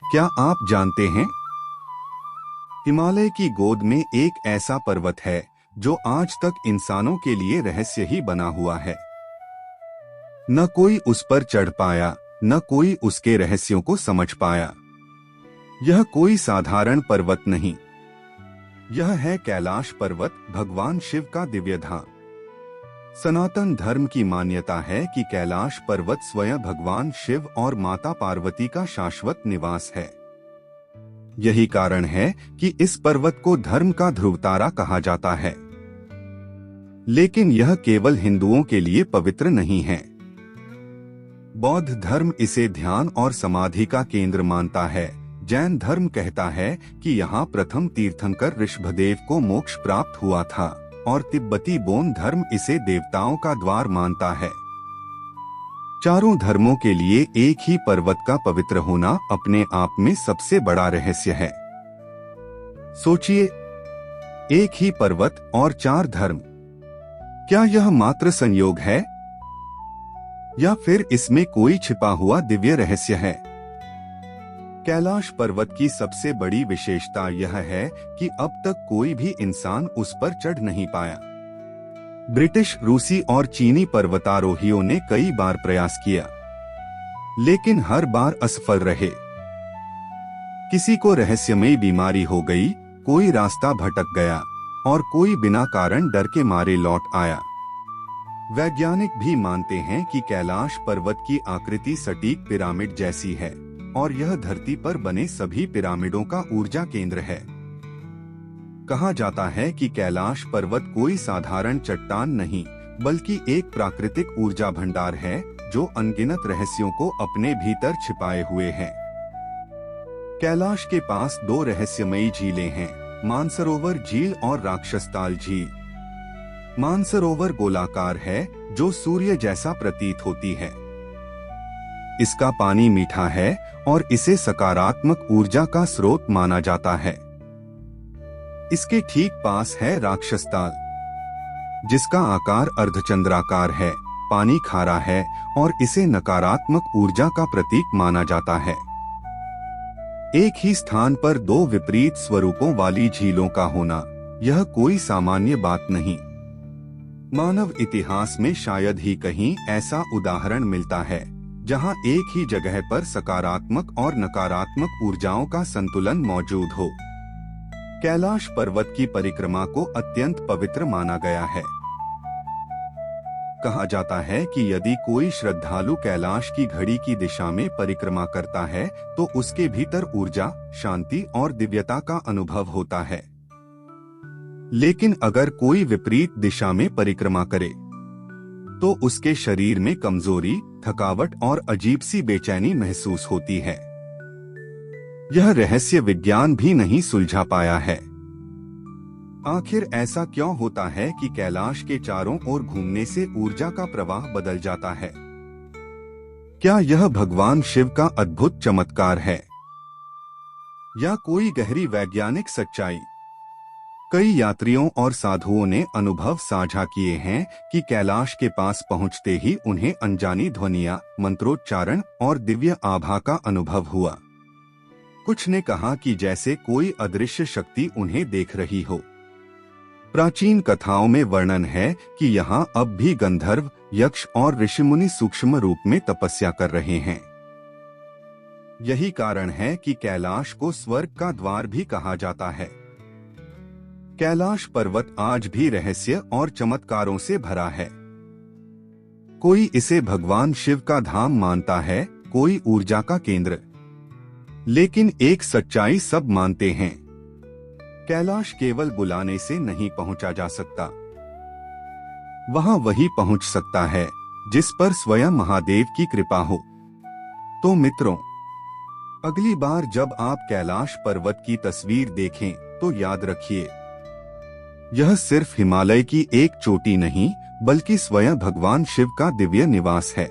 क्या आप जानते हैं, हिमालय की गोद में एक ऐसा पर्वत है जो आज तक इंसानों के लिए रहस्य ही बना हुआ है। न कोई उस पर चढ़ पाया, न कोई उसके रहस्यों को समझ पाया। यह कोई साधारण पर्वत नहीं, यह है कैलाश पर्वत, भगवान शिव का दिव्य धाम। सनातन धर्म की मान्यता है कि कैलाश पर्वत स्वयं भगवान शिव और माता पार्वती का शाश्वत निवास है। यही कारण है कि इस पर्वत को धर्म का ध्रुव तारा कहा जाता है। लेकिन यह केवल हिंदुओं के लिए पवित्र नहीं है। बौद्ध धर्म इसे ध्यान और समाधि का केंद्र मानता है। जैन धर्म कहता है कि यहाँ प्रथम तीर्थंकर ऋषभदेव को मोक्ष प्राप्त हुआ था, और तिब्बती बौद्ध धर्म इसे देवताओं का द्वार मानता है। चारों धर्मों के लिए एक ही पर्वत का पवित्र होना अपने आप में सबसे बड़ा रहस्य है। सोचिए, एक ही पर्वत और चार धर्म, क्या यह मात्र संयोग है या फिर इसमें कोई छिपा हुआ दिव्य रहस्य है? कैलाश पर्वत की सबसे बड़ी विशेषता यह है कि अब तक कोई भी इंसान उस पर चढ़ नहीं पाया। ब्रिटिश, रूसी और चीनी पर्वतारोहियों ने कई बार प्रयास किया, लेकिन हर बार असफल रहे। किसी को रहस्यमयी बीमारी हो गई, कोई रास्ता भटक गया और कोई बिना कारण डर के मारे लौट आया। वैज्ञानिक भी मानते हैं कि कैलाश पर्वत की आकृति सटीक पिरामिड जैसी है और यह धरती पर बने सभी पिरामिडों का ऊर्जा केंद्र है। कहा जाता है कि कैलाश पर्वत कोई साधारण चट्टान नहीं, बल्कि एक प्राकृतिक ऊर्जा भंडार है जो अनगिनत रहस्यों को अपने भीतर छिपाए हुए है। कैलाश के पास दो रहस्यमयी झीलें हैं, मानसरोवर झील और राक्षसताल झील। मानसरोवर गोलाकार है जो सूर्य जैसा प्रतीत होती है। इसका पानी मीठा है और इसे सकारात्मक ऊर्जा का स्रोत माना जाता है। इसके ठीक पास है राक्षसताल, जिसका आकार अर्धचंद्राकार है, पानी खारा है और इसे नकारात्मक ऊर्जा का प्रतीक माना जाता है। एक ही स्थान पर दो विपरीत स्वरूपों वाली झीलों का होना यह कोई सामान्य बात नहीं। मानव इतिहास में शायद ही कहीं ऐसा उदाहरण मिलता है जहां एक ही जगह पर सकारात्मक और नकारात्मक ऊर्जाओं का संतुलन मौजूद हो। कैलाश पर्वत की परिक्रमा को अत्यंत पवित्र माना गया है। कहा जाता है कि यदि कोई श्रद्धालु कैलाश की घड़ी की दिशा में परिक्रमा करता है तो उसके भीतर ऊर्जा, शांति और दिव्यता का अनुभव होता है। लेकिन अगर कोई विपरीत दिशा में परिक्रमा करे तो उसके शरीर में कमजोरी, थकावट और अजीब सी बेचैनी महसूस होती है। यह रहस्य विज्ञान भी नहीं सुलझा पाया है। आखिर ऐसा क्यों होता है कि कैलाश के चारों ओर घूमने से ऊर्जा का प्रवाह बदल जाता है? क्या यह भगवान शिव का अद्भुत चमत्कार है या कोई गहरी वैज्ञानिक सच्चाई? कई यात्रियों और साधुओं ने अनुभव साझा किए हैं कि कैलाश के पास पहुंचते ही उन्हें अनजानी ध्वनियां, मंत्रोच्चारण और दिव्य आभा का अनुभव हुआ। कुछ ने कहा कि जैसे कोई अदृश्य शक्ति उन्हें देख रही हो। प्राचीन कथाओं में वर्णन है कि यहाँ अब भी गंधर्व, यक्ष और ऋषिमुनि सूक्ष्म रूप में तपस्या कर रहे हैं। यही कारण है कि कैलाश को स्वर्ग का द्वार भी कहा जाता है। कैलाश पर्वत आज भी रहस्य और चमत्कारों से भरा है। कोई इसे भगवान शिव का धाम मानता है, कोई ऊर्जा का केंद्र। लेकिन एक सच्चाई सब मानते हैं, कैलाश केवल बुलाने से नहीं पहुंचा जा सकता। वहां वही पहुंच सकता है जिस पर स्वयं महादेव की कृपा हो। तो मित्रों, अगली बार जब आप कैलाश पर्वत की तस्वीर देखें तो याद रखिए, यह सिर्फ हिमालय की एक चोटी नहीं, बल्कि स्वयं भगवान शिव का दिव्य निवास है।